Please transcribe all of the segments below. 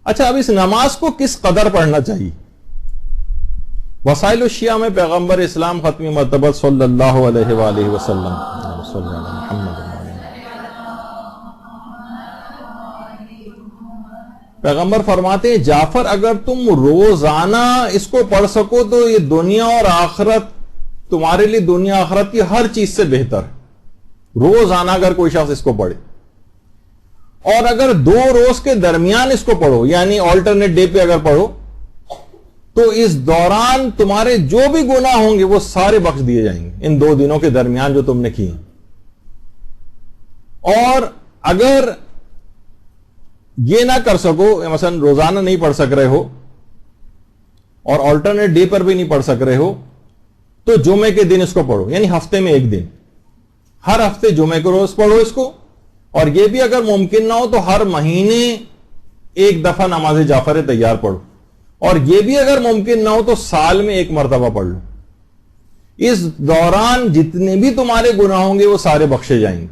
اچھا، اب اس نماز کو کس قدر پڑھنا چاہیے؟ وسائل الشیعہ میں پیغمبر اسلام ختمی مرتبہ صلی اللہ علیہ وآلہ وسلم پیغمبر فرماتے ہیں جعفر اگر تم روزانہ اس کو پڑھ سکو تو یہ دنیا اور آخرت تمہارے لیے دنیا آخرت کی ہر چیز سے بہتر ہے، روزانہ اگر کوئی شخص اس کو پڑھے۔ اور اگر 2 روز کے درمیان اس کو پڑھو، یعنی آلٹرنیٹ ڈے پہ اگر پڑھو، تو اس دوران تمہارے جو بھی گناہ ہوں گے وہ سارے بخش دیے جائیں گے ان 2 دنوں کے درمیان جو تم نے کیے۔ اور اگر یہ نہ کر سکو، مثلا روزانہ نہیں پڑھ سک رہے ہو اور آلٹرنیٹ ڈے پر بھی نہیں پڑھ سک رہے ہو، تو جمعے کے دن اس کو پڑھو، یعنی ہفتے میں 1 دن، ہر ہفتے جمعے کو روز پڑھو اس کو۔ اور یہ بھی اگر ممکن نہ ہو تو ہر مہینے 1 دفعہ نماز جعفر تیار پڑھو، اور یہ بھی اگر ممکن نہ ہو تو سال میں 1 مرتبہ پڑھ لو۔ اس دوران جتنے بھی تمہارے گناہ ہوں گے وہ سارے بخشے جائیں گے۔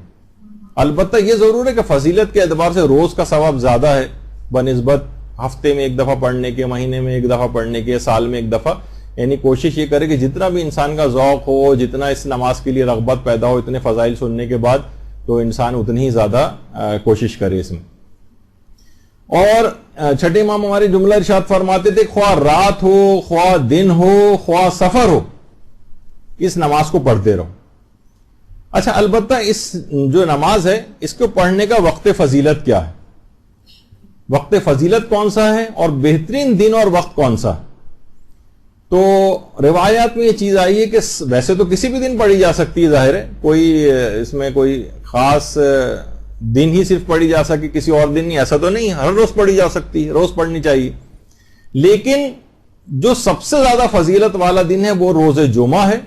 البتہ یہ ضرور ہے کہ فضیلت کے اعتبار سے روز کا ثواب زیادہ ہے بنسبت ہفتے میں 1 دفعہ پڑھنے کے، مہینے میں 1 دفعہ پڑھنے کے، سال میں 1 دفعہ۔ یعنی کوشش یہ کرے کہ جتنا بھی انسان کا ذوق ہو، جتنا اس نماز کے لیے رغبت پیدا ہو، اتنے فضائل سننے کے بعد تو انسان اتنی ہی زیادہ کوشش کرے اس میں۔ اور چھٹے امام ہمارے جملہ ارشاد فرماتے تھے خواہ رات ہو، خواہ دن ہو، خواہ سفر ہو، اس نماز کو پڑھتے رہو۔ اچھا، البتہ اس جو نماز ہے اس کو پڑھنے کا وقت فضیلت کیا ہے؟ وقت فضیلت کون سا ہے اور بہترین دن اور وقت کون سا ہے؟ تو روایات میں یہ چیز آئی ہے کہ ویسے تو کسی بھی دن پڑھی جا سکتی ہے، ظاہر ہے کوئی اس میں کوئی خاص دن ہی صرف پڑھی جا سکے، کسی اور دن نہیں، ایسا تو نہیں، ہر روز پڑھی جا سکتی ہے، روز پڑھنی چاہیے۔ لیکن جو سب سے زیادہ فضیلت والا دن ہے وہ روز جمعہ ہے،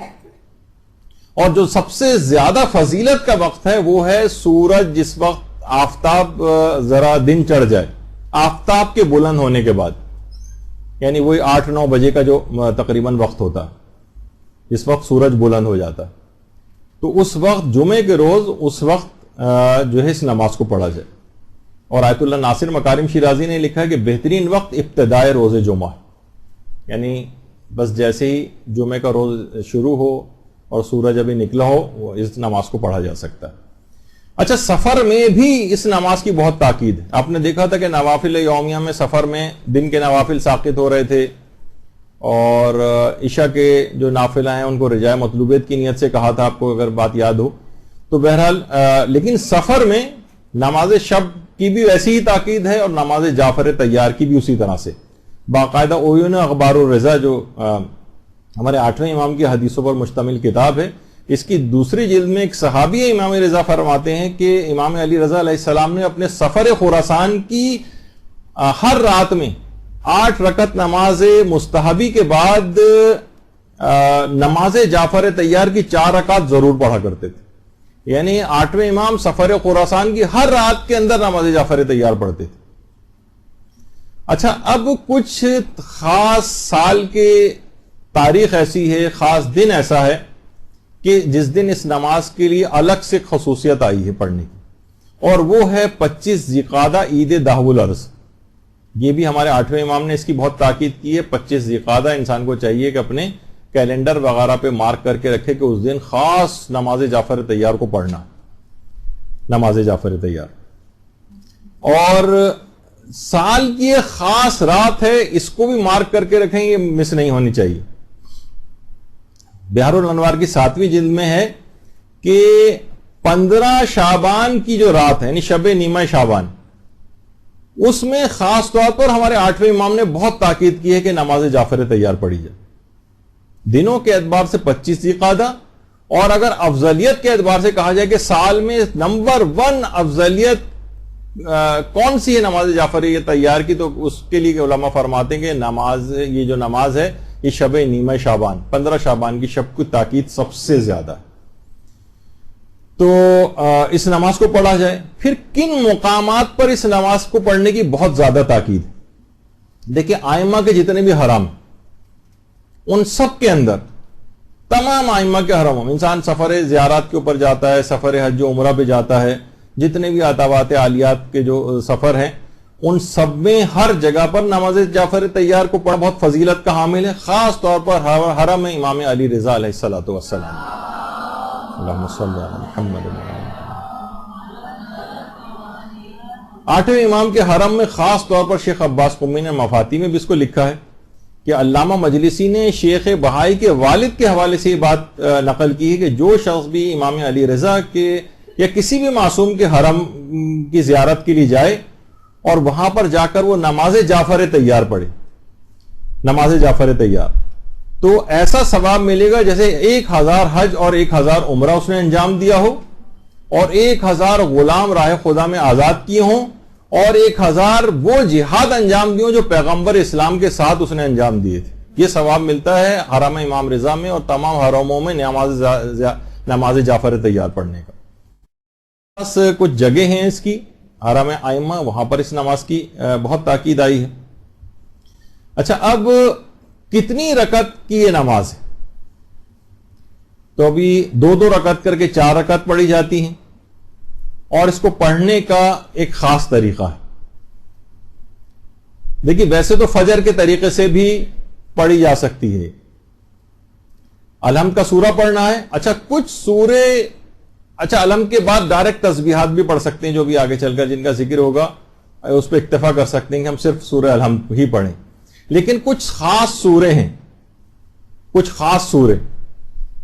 اور جو سب سے زیادہ فضیلت کا وقت ہے وہ ہے سورج جس وقت آفتاب ذرا دن چڑھ جائے، آفتاب کے بلند ہونے کے بعد، یعنی وہی 8-9 بجے کا جو تقریباً وقت ہوتا ہے جس وقت سورج بلند ہو جاتا ہے، تو اس وقت جمعے کے روز اس وقت جو ہے اس نماز کو پڑھا جائے۔ اور آیت اللہ ناصر مکارم شیرازی نے لکھا ہے کہ بہترین وقت ابتدائے روز جمعہ، یعنی بس جیسے ہی جمعے کا روز شروع ہو اور سورج ابھی نکلا ہو وہ اس نماز کو پڑھا جا سکتا ہے۔ اچھا، سفر میں بھی اس نماز کی بہت تاکید ہے۔ آپ نے دیکھا تھا کہ نوافل یومیہ میں سفر میں دن کے نوافل ساقط ہو رہے تھے، اور عشاء کے جو نافلہ ہیں ان کو رجاء مطلوبیت کی نیت سے کہا تھا، آپ کو اگر بات یاد ہو تو۔ بہرحال لیکن سفر میں نماز شب کی بھی ویسی ہی تاکید ہے، اور نماز جعفر تیار کی بھی اسی طرح سے۔ باقاعدہ عیون اخبار الرضا جو ہمارے 8ویں امام کی حدیثوں پر مشتمل کتاب ہے، اس کی دوسری جلد میں ایک صحابی امام رضا فرماتے ہیں کہ امام علی رضا علیہ السلام نے اپنے سفر خراسان کی ہر رات میں 8 رکعت نماز مستحبی کے بعد نماز جعفر تیار کی 4 رکعت ضرور پڑھا کرتے تھے۔ یعنی 8ویں امام سفر خراسان کی ہر رات کے اندر نماز جعفر تیار پڑھتے تھے۔ اچھا، اب کچھ خاص سال کے تاریخ ایسی ہے، خاص دن ایسا ہے کہ جس دن اس نماز کے لیے الگ سے خصوصیت آئی ہے پڑھنے کی، اور وہ ہے 25 ذی القعدہ عید دہو الارض۔ یہ بھی ہمارے 8ویں امام نے اس کی بہت تاکید کی ہے۔ 25 ذی القعدہ انسان کو چاہیے کہ اپنے کیلنڈر وغیرہ پہ مارک کر کے رکھے کہ اس دن خاص نماز جعفر تیار کو پڑھنا، نماز جعفر تیار۔ اور سال کی ایک خاص رات ہے، اس کو بھی مارک کر کے رکھیں، یہ مس نہیں ہونی چاہیے۔ بہار الانوار کی 7ویں جلد میں ہے کہ 15 شعبان کی جو رات ہے، یعنی شب نیمہ شعبان، اس میں خاص طور پر ہمارے 8ویں امام نے بہت تاکید کی ہے کہ نماز جعفر تیار پڑھی جائے۔ دنوں کے اعتبار سے 25 ذی القعدہ، اور اگر افضلیت کے اعتبار سے کہا جائے کہ سال میں نمبر 1 افضلیت کون سی ہے نماز جعفر یہ تیار کی، تو اس کے لیے علماء فرماتے ہیں کہ یہ جو نماز ہے یہ شب نیمہ شعبان، 15 شعبان کی شب کی تاکید سب سے زیادہ ہے، تو اس نماز کو پڑھا جائے۔ پھر کن مقامات پر اس نماز کو پڑھنے کی بہت زیادہ تاکید ہے؟ دیکھیں، آئمہ کے جتنے بھی حرم، ان سب کے اندر، تمام آئمہ کے حرموں میں انسان سفر زیارات کے اوپر جاتا ہے، سفر حج و عمرہ پہ جاتا ہے، جتنے بھی عطاوات عالیات کے جو سفر ہیں ان سب میں ہر جگہ پر نماز جعفر طیار کو پڑھنا بہت فضیلت کا حامل ہے، خاص طور پر حرم امام علی رضا علیہ الصلوۃ والسلام۔ اللہم صلی علی محمد۔ 8ویں امام کے حرم میں خاص طور پر شیخ عباس قمی نے مفاتی میں بھی اس کو لکھا ہے کہ علامہ مجلسی نے شیخ بہائی کے والد کے حوالے سے یہ بات نقل کی ہے کہ جو شخص بھی امام علی رضا کے یا کسی بھی معصوم کے حرم کی زیارت کے لیے جائے اور وہاں پر جا کر وہ نماز جعفر طیار پڑھے، نماز جعفر طیار، تو ایسا ثواب ملے گا جیسے 1000 حج اور 1000 عمرہ اس نے انجام دیا ہو، اور 1000 غلام راہ خدا میں آزاد کیے ہوں، اور 1000 وہ جہاد انجام دیے ہوں جو پیغمبر اسلام کے ساتھ اس نے انجام دیے تھے۔ یہ ثواب ملتا ہے حرم امام رضا میں اور تمام حرموں میں نماز جعفر طیار پڑھنے کا۔ بس کچھ جگہ ہیں اس کی، حرم ائمہ، وہاں پر اس نماز کی بہت تاکید آئی ہے۔ اچھا، اب کتنی رکعت کی یہ نماز ہے؟ تو ابھی 2 رکعت کر کے 4 رکعت پڑھی جاتی ہیں، اور اس کو پڑھنے کا ایک خاص طریقہ ہے۔ دیکھیے، ویسے تو فجر کے طریقے سے بھی پڑھی جا سکتی ہے، الحمد کا سورہ پڑھنا ہے۔ اچھا، کچھ سورے الحمد کے بعد ڈائریکٹ تسبیحات بھی پڑھ سکتے ہیں، جو بھی آگے چل کر جن کا ذکر ہوگا اس پہ اکتفا کر سکتے ہیں کہ ہم صرف سورہ الحمد ہی پڑھیں۔ لیکن کچھ خاص سورے ہیں، کچھ خاص سورے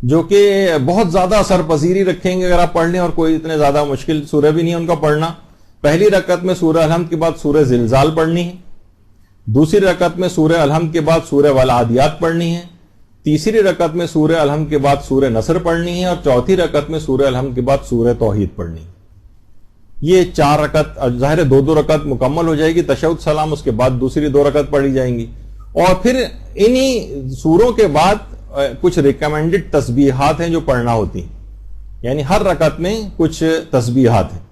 جو کہ بہت زیادہ اثر پذیری رکھیں گے اگر آپ پڑھ لیں، اور کوئی اتنے زیادہ مشکل سورہ بھی نہیں ہے ان کا پڑھنا۔ پہلی رکعت میں سورہ الحمد کے بعد سورہ زلزال پڑھنی ہے، دوسری رکعت میں سورہ الحمد کے بعد سورہ والعادیات پڑھنی ہے، تیسری رکعت میں سورہ الحمد کے بعد سورہ نصر پڑھنی ہے، اور چوتھی رکعت میں سورہ الحمد کے بعد سورہ توحید پڑھنی ہے۔ یہ 4 رکعت، ظاہر 2 رکعت مکمل ہو جائے گی، تشہد سلام، اس کے بعد دوسری 2 رکعت پڑھی جائیں گی، اور پھر انہی سوروں کے بعد کچھ ریکمینڈڈ تسبیحات ہیں جو پڑھنا ہوتی ہیں، یعنی ہر رکعت میں کچھ تسبیحات ہیں۔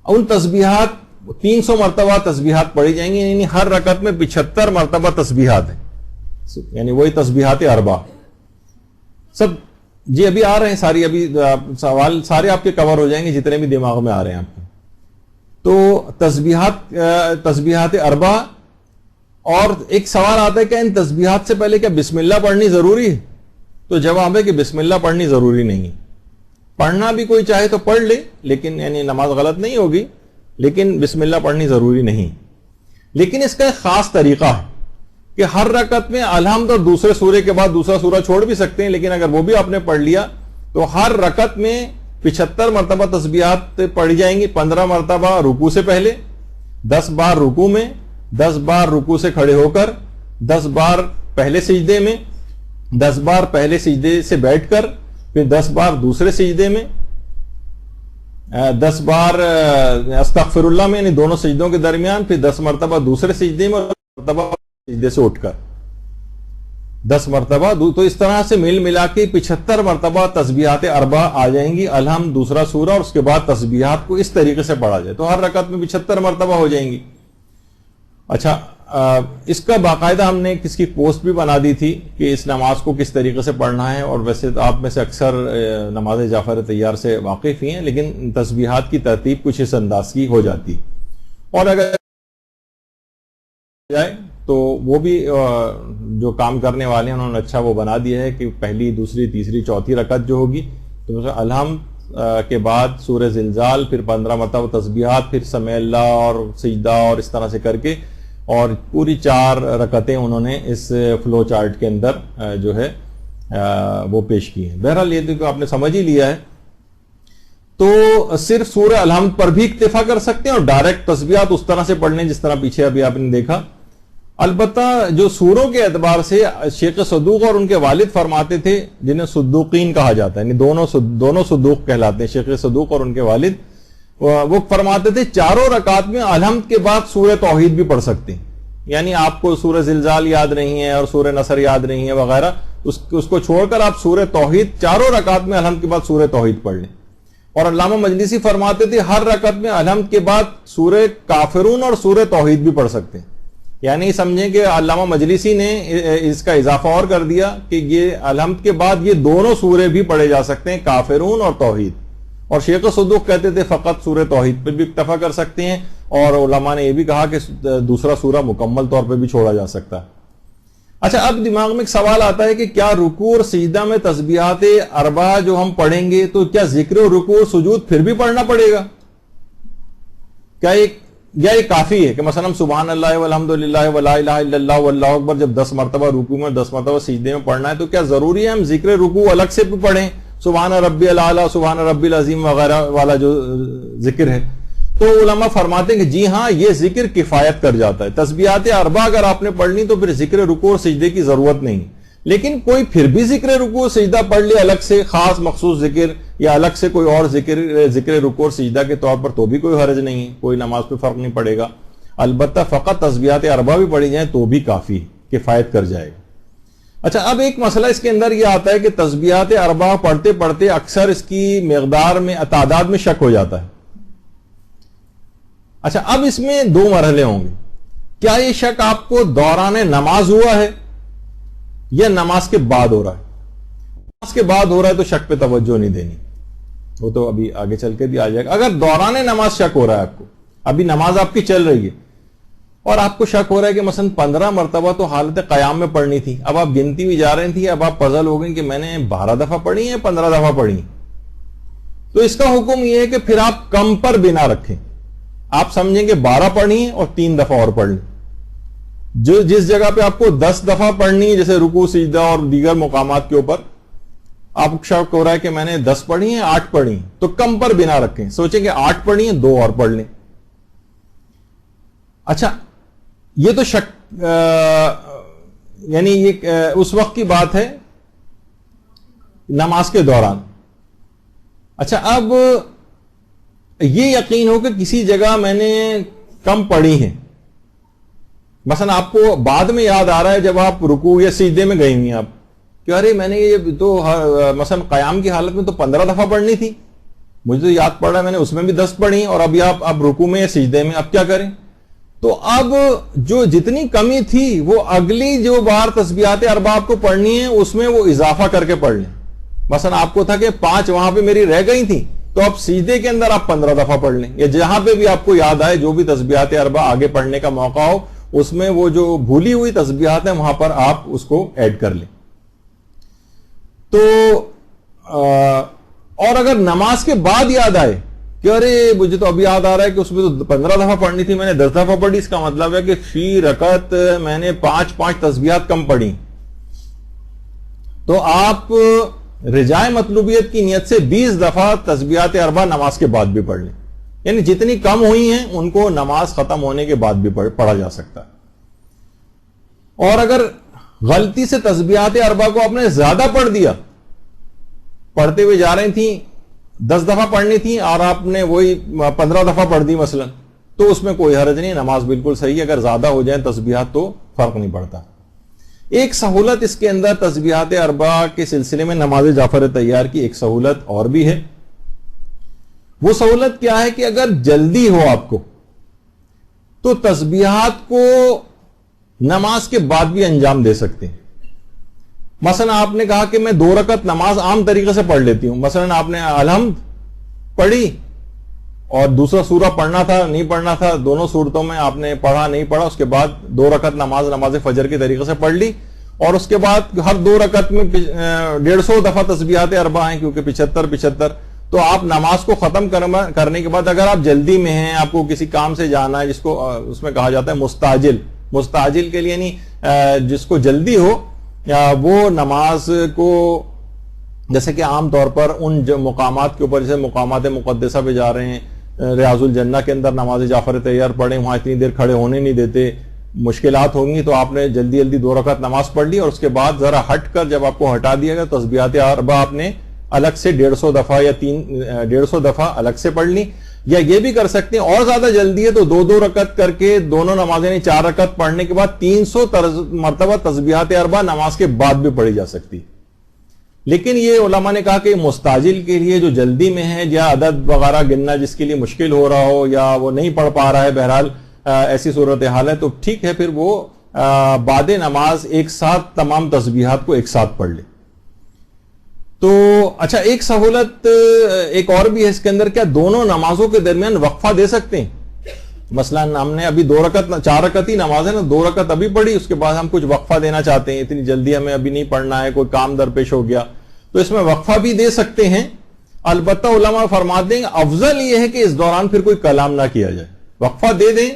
ان تسبیحات 300 مرتبہ تسبیحات پڑھی جائیں گی، یعنی ہر رکعت میں 75 مرتبہ تسبیحات ہیں، یعنی وہی تسبیحات اربع سب۔ جی ابھی آ رہے ہیں ساری، ابھی سوال سارے آپ کے کور ہو جائیں گے جتنے بھی دماغ میں آ رہے ہیں آپ کے۔ تو تسبیحات اربع، اور ایک سوال آتا ہے کہ ان تسبیحات سے پہلے کیا بسم اللہ پڑھنی ضروری ہے؟ تو جواب ہے کہ بسم اللہ پڑھنی ضروری نہیں ہے، پڑھنا بھی کوئی چاہے تو پڑھ لے، لیکن یعنی نماز غلط نہیں ہوگی، لیکن بسم اللہ پڑھنی ضروری نہیں۔ لیکن اس کا ایک خاص طریقہ ہے کہ ہر رکعت میں الحمد اور دوسرے سورے کے بعد دوسرا سورہ چھوڑ بھی سکتے ہیں، لیکن اگر وہ بھی آپ نے پڑھ لیا تو ہر رکعت میں 75 مرتبہ تسبیحات پڑھی جائیں گی، 15 مرتبہ رکوع سے پہلے، 10 بار رکوع میں، 10 بار رکوع سے کھڑے ہو کر، 10 بار پہلے سجدے میں، 10 بار پہلے سجدے سے بیٹھ کر، پھر 10 بار دوسرے سجدے میں، 10 بار استغفر اللہ میں، یعنی دونوں سجدوں کے درمیان، پھر 10 مرتبہ دوسرے سجدے میں، اور 10 مرتبہ سجدے سے اٹھ کر 10 مرتبہ۔ تو اس طرح سے مل ملا کے 75 مرتبہ تسبیحات اربع آ جائیں گی، الحمد دوسرا سورہ، اور اس کے بعد تسبیحات کو اس طریقے سے پڑھا جائے تو ہر رکعت میں 75 مرتبہ ہو جائیں گی۔ اچھا، اس کا باقاعدہ ہم نے کس کی پوسٹ بھی بنا دی تھی کہ اس نماز کو کس طریقے سے پڑھنا ہے، اور ویسے آپ میں سے اکثر نماز جعفر طیار سے واقف ہی ہیں، لیکن تسبیحات کی ترتیب کچھ اس انداز کی ہو جاتی، اور اگر جائے تو وہ بھی جو کام کرنے والے ہیں انہوں نے اچھا وہ بنا دیا ہے کہ پہلی، دوسری، تیسری، چوتھی رکعت جو ہوگی تو الحمد کے بعد سورہ زلزال، پھر 15 مرتبہ تسبیحات، پھر سمع اللہ اور سجدہ، اور اس طرح سے کر کے، اور پوری 4 رکعتیں انہوں نے اس فلو چارٹ کے اندر جو ہے وہ پیش کی ہیں۔ بہرحال یہ تو آپ نے سمجھ ہی لیا ہے، تو صرف سورہ الحمد پر بھی اکتفا کر سکتے ہیں، اور ڈائریکٹ تسبیحات اس طرح سے پڑھنے جس طرح پیچھے ابھی آپ نے دیکھا۔ البتہ جو سوروں کے اعتبار سے شیخ صدوق اور ان کے والد فرماتے تھے، جنہیں صدوقین کہا جاتا ہے، یعنی دونوں صدوق کہلاتے ہیں، شیخ صدوق اور ان کے والد، وہ فرماتے تھے چاروں رکعات میں الحمد کے بعد سورہ توحید بھی پڑھ سکتے ہیں، یعنی آپ کو سورہ زلزال یاد نہیں ہے اور سورہ نصر یاد نہیں ہے وغیرہ، اس کو چھوڑ کر آپ سورہ توحید چاروں رکعات میں الحمد کے بعد سورہ توحید پڑھ لیں۔ اور علامہ مجلسی فرماتے تھے ہر رکعت میں الحمد کے بعد سورہ کافرون اور سورہ توحید بھی پڑھ سکتے ہیں، یعنی سمجھیں کہ علامہ مجلسی نے اس کا اضافہ اور کر دیا کہ یہ الحمد کے بعد یہ دونوں سورے بھی پڑھے جا سکتے ہیں، کافرون اور توحید۔ اور شیخ صدوق کہتے تھے فقط سورہ توحید پہ بھی اکتفا کر سکتے ہیں، اور علماء نے یہ بھی کہا کہ دوسرا سورہ مکمل طور پہ بھی چھوڑا جا سکتا ہے. اچھا، اب دماغ میں ایک سوال آتا ہے کہ کیا رکوع اور سجدہ میں تسبیحات اربعہ جو ہم پڑھیں گے تو کیا ذکر و رکوع اور سجود پھر بھی پڑھنا پڑے گا؟ کیا یہ کافی ہے کہ مثلا ہم سبحان اللہ والحمد للہ ولا الہ الا اللہ واللہ اکبر جب 10 مرتبہ رکوع میں 10 مرتبہ سجدے میں پڑھنا ہے تو کیا ضروری ہے ہم ذکر رکوع الگ سے بھی پڑھیں، سبحان ربی الاعلی سبحان ربی العظیم وغیرہ والا جو ذکر ہے؟ تو علماء فرماتے ہیں کہ جی ہاں، یہ ذکر کفایت کر جاتا ہے. تسبیحات اربعہ اگر آپ نے پڑھنی تو پھر ذکر رکوع اور سجدے کی ضرورت نہیں. لیکن کوئی پھر بھی ذکر رکوع اور سجدہ پڑھ لے الگ سے، خاص مخصوص ذکر یا الگ سے کوئی اور ذکر رکوع اور سجدہ کے طور پر، تو بھی کوئی حرج نہیں ہے، کوئی نماز پہ فرق نہیں پڑے گا. البتہ فقط تسبیحات اربعہ بھی پڑھی جائیں تو بھی کافی کفایت کر جائے گا. اچھا، اب ایک مسئلہ اس کے اندر یہ آتا ہے کہ تسبیحات اربعہ پڑھتے پڑھتے اکثر اس کی مقدار میں تعداد میں شک ہو جاتا ہے. اچھا، اب اس میں 2 مرحلے ہوں گے. کیا یہ شک آپ کو دوران نماز ہوا ہے یا نماز کے بعد ہو رہا ہے؟ نماز کے بعد ہو رہا ہے تو شک پہ توجہ نہیں دینی، وہ تو ابھی آگے چل کے بھی آ جائے گا. اگر دوران نماز شک ہو رہا ہے آپ کو، ابھی نماز آپ کی چل رہی ہے اور آپ کو شک ہو رہا ہے کہ مثلا 15 مرتبہ تو حالت قیام میں پڑھنی تھی، اب آپ گنتی بھی جا رہی تھی، اب آپ پزل ہو گئی کہ میں نے 12 دفعہ پڑھی ہے 15 دفعہ پڑھی، تو اس کا حکم یہ ہے کہ پھر آپ کم پر بنا رکھیں. آپ سمجھیں کہ 12 پڑھی اور 3 دفعہ اور پڑھ لیں. جو جس جگہ پہ آپ کو 10 دفعہ پڑھنی ہے، جیسے رکوع سجدہ اور دیگر مقامات کے اوپر آپ کو شک ہو رہا ہے کہ میں نے 10 پڑھی ہیں 8 پڑھی ہیں، تو کم پر بنا رکھیں. سوچیں کہ 8 پڑھی ہیں 2 اور پڑھ لیں. اچھا، یہ تو شک یعنی یہ اس وقت کی بات ہے نماز کے دوران. اچھا، اب یہ یقین ہو کہ کسی جگہ میں نے کم پڑھی ہیں، مثلا آپ کو بعد میں یاد آ رہا ہے جب آپ رکوع یا سجدے میں گئی ہوئی ہیں آپ کہ ارے میں نے یہ تو مثلا قیام کی حالت میں تو 15 دفعہ پڑھنی تھی، مجھے تو یاد پڑ رہا ہے میں نے اس میں بھی 10 پڑھی، اور ابھی آپ رکوع میں یا سجدے میں اب کیا کریں؟ تو اب جو جتنی کمی تھی وہ اگلی جو بار تسبیحات اربعہ آپ کو پڑھنی ہے اس میں وہ اضافہ کر کے پڑھ لیں. مثلا آپ کو تھا کہ 5 وہاں پہ میری رہ گئی تھی، تو اب سجدے کے اندر آپ 15 دفعہ پڑھ لیں، یا جہاں پہ بھی آپ کو یاد آئے جو بھی تسبیحات اربعہ آگے پڑھنے کا موقع ہو اس میں وہ جو بھولی ہوئی تسبیحات ہیں وہاں پر آپ اس کو ایڈ کر لیں. تو اور اگر نماز کے بعد یاد آئے کہ ارے مجھے تو ابھی یاد آ رہا ہے کہ اس میں تو 15 دفعہ پڑھنی تھی، میں نے 10 دفعہ پڑھی، اس کا مطلب ہے کہ فی رکعت میں نے 5 تسبیحات کم پڑھی، تو آپ رجاء مطلوبیت کی نیت سے 20 دفعہ تسبیحات اربعہ نماز کے بعد بھی پڑھ لیں. یعنی جتنی کم ہوئی ہیں ان کو نماز ختم ہونے کے بعد بھی پڑھا جا سکتا ہے. اور اگر غلطی سے تسبیحات اربعہ کو آپ نے زیادہ پڑھ دیا، پڑھتے ہوئے جا رہی تھیں 10 دفعہ پڑھنی تھی اور آپ نے وہی 15 دفعہ پڑھ دی مثلا، تو اس میں کوئی حرج نہیں، نماز بالکل صحیح ہے. اگر زیادہ ہو جائیں تسبیحات تو فرق نہیں پڑتا. ایک سہولت اس کے اندر تسبیحات اربعہ کے سلسلے میں نماز جعفر طیار کی ایک سہولت اور بھی ہے. وہ سہولت کیا ہے کہ اگر جلدی ہو آپ کو تو تسبیحات کو نماز کے بعد بھی انجام دے سکتے ہیں. مثلا آپ نے کہا کہ میں 2 رکعت نماز عام طریقے سے پڑھ لیتی ہوں، مثلا آپ نے الحمد پڑھی اور دوسرا سورہ پڑھنا تھا نہیں پڑھنا تھا، دونوں صورتوں میں آپ نے پڑھا نہیں پڑھا، اس کے بعد 2 رکعت نماز فجر کی طریقے سے پڑھ لی، اور اس کے بعد ہر 2 رکعت میں 150 دفعہ تسبیحات اربعہ ہیں کیونکہ 75، تو آپ نماز کو ختم کرنے کے بعد اگر آپ جلدی میں ہیں، آپ کو کسی کام سے جانا ہے جس کو اس میں کہا جاتا ہے مستعجل کے لیے، یعنی جس کو جلدی ہو، وہ نماز کو جیسے کہ عام طور پر ان مقامات کے اوپر جیسے مقامات مقدسہ پہ جا رہے ہیں، ریاض الجنہ کے اندر نماز جعفر طیار پڑھیں، وہاں اتنی دیر کھڑے ہونے نہیں دیتے، مشکلات ہوں گی، تو آپ نے جلدی 2 رکعت نماز پڑھ لی، اور اس کے بعد ذرا ہٹ کر جب آپ کو ہٹا دیا گیا تسبیحات اربعہ آپ نے الگ سے 150 دفعہ یا 150 دفعہ الگ سے پڑھ لی. یا یہ بھی کر سکتے ہیں اور زیادہ جلدی ہے تو 2 رکعت کر کے دونوں نمازیں یعنی 4 رکعت پڑھنے کے بعد 300 مرتبہ تسبیحات اربعہ نماز کے بعد بھی پڑھی جا سکتی. لیکن یہ علماء نے کہا کہ مستعجل کے لیے جو جلدی میں ہے یا عدد وغیرہ گننا جس کے لیے مشکل ہو رہا ہو یا وہ نہیں پڑھ پا رہا ہے، بہرحال ایسی صورتحال ہے، تو ٹھیک ہے، پھر وہ بعد نماز ایک ساتھ تمام تسبیحات کو ایک ساتھ پڑھ لے. تو اچھا، ایک سہولت ایک اور بھی ہے اس کے اندر، کیا دونوں نمازوں کے درمیان وقفہ دے سکتے ہیں؟ مثلاً ہم نے ابھی 2 رکعت 4 رکعت ہی نماز ہے نا، 2 رکعت ابھی پڑھی، اس کے بعد ہم کچھ وقفہ دینا چاہتے ہیں، اتنی جلدی ہمیں ابھی نہیں پڑھنا ہے، کوئی کام درپیش ہو گیا، تو اس میں وقفہ بھی دے سکتے ہیں۔ البتہ علماء فرماتے ہیں افضل یہ ہے کہ اس دوران پھر کوئی کلام نہ کیا جائے، وقفہ دے دیں،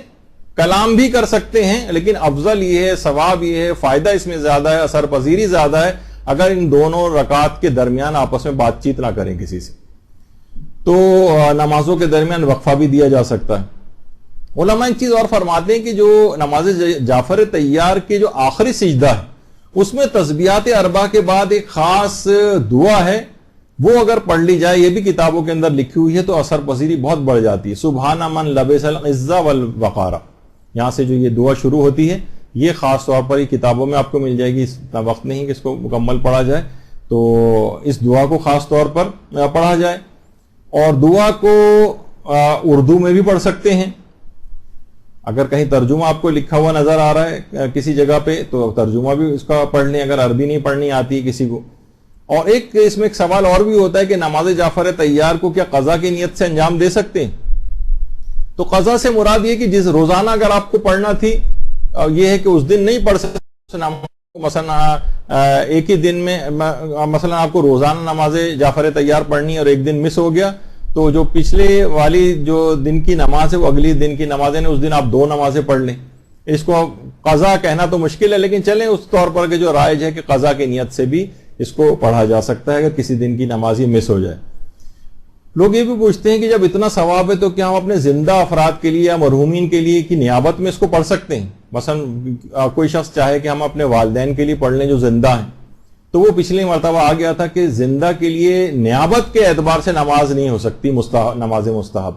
کلام بھی کر سکتے ہیں، لیکن افضل یہ ہے، ثواب یہ ہے، فائدہ اس میں زیادہ ہے، اثر پذیری زیادہ ہے اگر ان دونوں رکعات کے درمیان آپس میں بات چیت نہ کریں کسی سے، تو نمازوں کے درمیان وقفہ بھی دیا جا سکتا ہے۔ علماء ایک چیز اور فرماتے ہیں کہ جو نماز جعفر طیار کے جو آخری سجدہ ہے اس میں تسبیحات اربع کے بعد ایک خاص دعا ہے، وہ اگر پڑھ لی جائے، یہ بھی کتابوں کے اندر لکھی ہوئی ہے، تو اثر پذیری بہت بڑھ جاتی ہے۔ سبحان من لبس العز والوقار، یہاں سے جو یہ دعا شروع ہوتی ہے، یہ خاص طور پر یہ کتابوں میں آپ کو مل جائے گی، اتنا وقت نہیں کہ اس کو مکمل پڑھا جائے، تو اس دعا کو خاص طور پر پڑھا جائے، اور دعا کو اردو میں بھی پڑھ سکتے ہیں، اگر کہیں ترجمہ آپ کو لکھا ہوا نظر آ رہا ہے کسی جگہ پہ تو ترجمہ بھی اس کا پڑھ لیں، اگر عربی نہیں پڑھنی آتی کسی کو۔ اور اس میں ایک سوال اور بھی ہوتا ہے کہ نماز جعفر طیار کو کیا قضا کی نیت سے انجام دے سکتے ہیں؟ تو قضا سے مراد یہ کہ جس روزانہ اگر آپ کو پڑھنا تھی، یہ ہے کہ اس دن نہیں پڑھ سکتے، مثلا ایک ہی دن میں مثلا آپ کو روزانہ نماز جعفر طیار پڑھنی ہے اور ایک دن مس ہو گیا، تو جو پچھلے والی جو دن کی نماز ہے وہ اگلی دن کی نمازیں اس دن آپ 2 نمازیں پڑھ لیں۔ اس کو قضا کہنا تو مشکل ہے، لیکن چلیں اس طور پر کہ جو رائج ہے کہ قضا کی نیت سے بھی اس کو پڑھا جا سکتا ہے اگر کسی دن کی نماز ہی مس ہو جائے۔ لوگ یہ بھی پوچھتے ہیں کہ جب اتنا ثواب ہے تو کیا ہم اپنے زندہ افراد کے لیے یا مرحومین کے لیے کی نیابت میں اس کو پڑھ سکتے ہیں؟ مثلا کوئی شخص چاہے کہ ہم اپنے والدین کے لیے پڑھ لیں جو زندہ ہیں، تو وہ پچھلی مرتبہ آ گیا تھا کہ زندہ کے لیے نیابت کے اعتبار سے نماز نہیں ہو سکتی، نماز مستحب،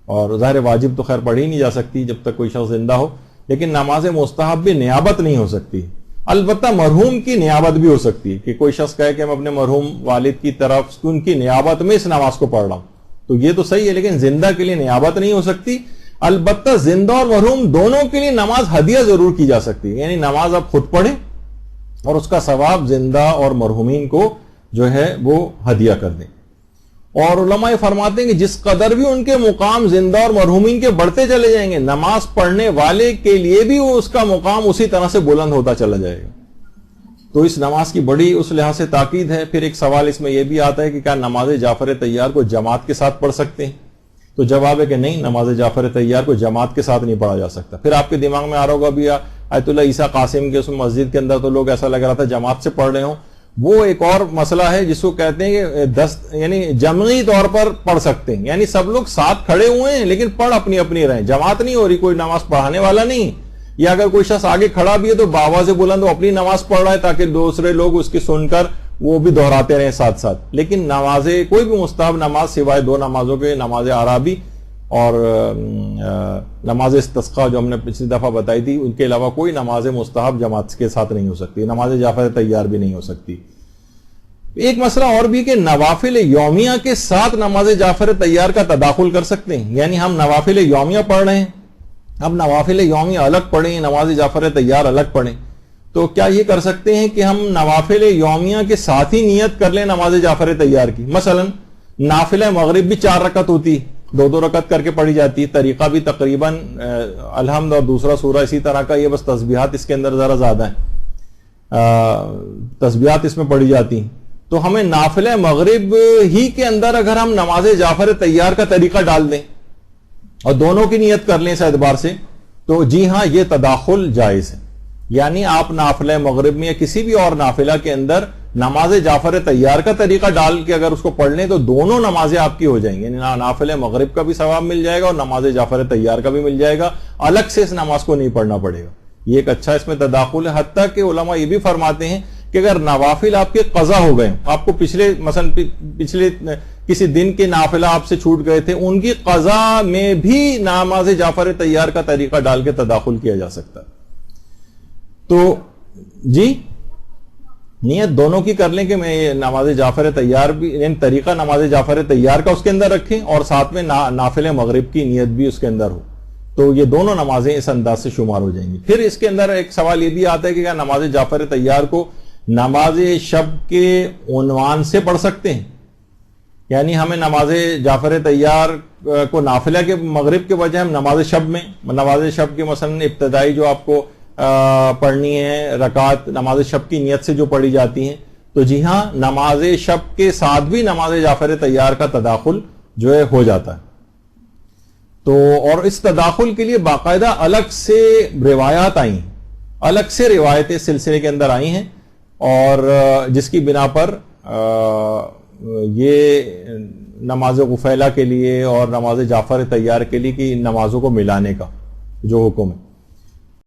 اور ظاہر واجب تو خیر پڑھی نہیں جا سکتی جب تک کوئی شخص زندہ ہو، لیکن نماز مستحب بھی نیابت نہیں ہو سکتی۔ البتہ مرحوم کی نیابت بھی ہو سکتی ہے کہ کوئی شخص کہے کہ ہم اپنے مرحوم والد کی طرف ان کی نیابت میں اس نماز کو پڑھ رہا ہوں، تو یہ تو صحیح ہے، لیکن زندہ کے لیے نیابت نہیں ہو سکتی۔ البتہ زندہ اور مرحوم دونوں کے لیے نماز ہدیہ ضرور کی جا سکتی ہے، یعنی نماز آپ خود پڑھیں اور اس کا ثواب زندہ اور مرحومین کو جو ہے وہ ہدیہ کر دیں۔ اور علماء فرماتے ہیں کہ جس قدر بھی ان کے مقام زندہ اور مرحومین کے بڑھتے چلے جائیں گے، نماز پڑھنے والے کے لیے بھی وہ اس کا مقام اسی طرح سے بلند ہوتا چلا جائے گا۔ تو اس نماز کی بڑی اس لحاظ سے تاکید ہے۔ پھر ایک سوال اس میں یہ بھی آتا ہے کہ کیا نماز جعفر طیار کو جماعت کے ساتھ پڑھ سکتے ہیں؟ تو جواب ہے کہ نہیں، نماز جعفر طیار کو جماعت کے ساتھ نہیں پڑھا جا سکتا۔ پھر آپ کے دماغ میں آ رہا ہوگا بھی آیت اللہ عیسیٰ قاسم کے اس مسجد کے اندر تو لوگ ایسا لگ رہا تھا جماعت سے پڑھ رہے ہوں، وہ ایک اور مسئلہ ہے جس کو کہتے ہیں کہ یعنی جمعی طور پر پڑھ سکتے ہیں، یعنی سب لوگ ساتھ کھڑے ہوئے ہیں لیکن پڑھ اپنی اپنی رہیں، جماعت نہیں ہو رہی، کوئی نماز پڑھانے والا نہیں، یا اگر کوئی شخص آگے کھڑا بھی ہے تو باواز بلند وہ اپنی نماز پڑھ رہا ہے تاکہ دوسرے لوگ اس کی سن کر وہ بھی دہراتے رہیں ساتھ ساتھ۔ لیکن نماز کوئی بھی مستحب نماز سوائے 2 نمازوں کے، نماز عرابی اور نماز استسقاء جو ہم نے پچھلی دفعہ بتائی تھی، ان کے علاوہ کوئی نماز مستحب جماعت کے ساتھ نہیں ہو سکتی، نماز جعفر طیار بھی نہیں ہو سکتی۔ ایک مسئلہ اور بھی کہ نوافل یومیہ کے ساتھ نماز جعفر طیار کا تداخل کر سکتے ہیں، یعنی ہم نوافل یومیہ پڑھ رہے ہیں، اب نوافل یومیہ الگ پڑھیں، نماز جعفر طیار الگ پڑھیں، تو کیا یہ کر سکتے ہیں کہ ہم نوافل یومیہ کے ساتھ ہی نیت کر لیں نماز جعفر طیار کی؟ مثلا نافلہ مغرب بھی 4 رکعت ہوتی، 2 رکعت کر کے پڑھی جاتی، طریقہ بھی تقریباً الحمد اور دوسرا سورہ اسی طرح کا، یہ بس تسبیحات اس کے اندر ذرا زیادہ ہیں، تسبیحات اس میں پڑھی جاتی ہیں۔ تو ہمیں نافلہ مغرب ہی کے اندر اگر ہم نماز جعفر طیار کا طریقہ ڈال دیں اور دونوں کی نیت کر لیں اس اعتبار سے، تو جی ہاں یہ تداخل جائز ہے، یعنی آپ نافلہ مغرب میں یا کسی بھی اور نافلہ کے اندر نماز جعفر طیار کا طریقہ ڈال کے اگر اس کو پڑھ لیں تو دونوں نمازیں آپ کی ہو جائیں گی، یعنی نافلہ مغرب کا بھی ثواب مل جائے گا اور نماز جعفر طیار کا بھی مل جائے گا، الگ سے اس نماز کو نہیں پڑھنا پڑے گا۔ یہ ایک اچھا اس میں تداخل ہے، حتیٰ کہ علماء یہ بھی فرماتے ہیں کہ اگر نوافل آپ کے قضا ہو گئے، آپ کو پچھلے کسی دن کے نافلہ آپ سے چھوٹ گئے تھے، ان کی قضا میں بھی نماز جعفر طیار کا طریقہ ڈال کے تداخل کیا جا سکتا ہے۔ تو جی نیت دونوں کی کر لیں کہ میں نماز جعفر طیار بھی، یعنی طریقہ نماز جعفر طیار کا اس کے اندر رکھیں اور ساتھ میں نافل مغرب کی نیت بھی اس کے اندر ہو، تو یہ دونوں نمازیں اس انداز سے شمار ہو جائیں گی۔ پھر اس کے اندر ایک سوال یہ بھی آتا ہے کہ کیا نماز جعفر طیار کو نماز شب کے عنوان سے پڑھ سکتے ہیں؟ یعنی ہمیں نماز جعفر طیار کو نافلہ کے مغرب کے بجائے ہم نماز شب کے مثلا ابتدائی جو آپ کو پڑھنی ہے رکعت نماز شب کی نیت سے جو پڑھی جاتی ہیں، تو جی ہاں نماز شب کے ساتھ بھی نماز جعفر طیار کا تداخل جو ہے ہو جاتا ہے. تو اور اس تداخل کے لیے باقاعدہ الگ سے روایات آئی ہیں، الگ سے روایتیں سلسلے کے اندر آئی ہیں، اور جس کی بنا پر یہ نماز غفیلہ کے لیے اور نماز جعفر طیار کے لیے کی نمازوں کو ملانے کا جو حکم ہے.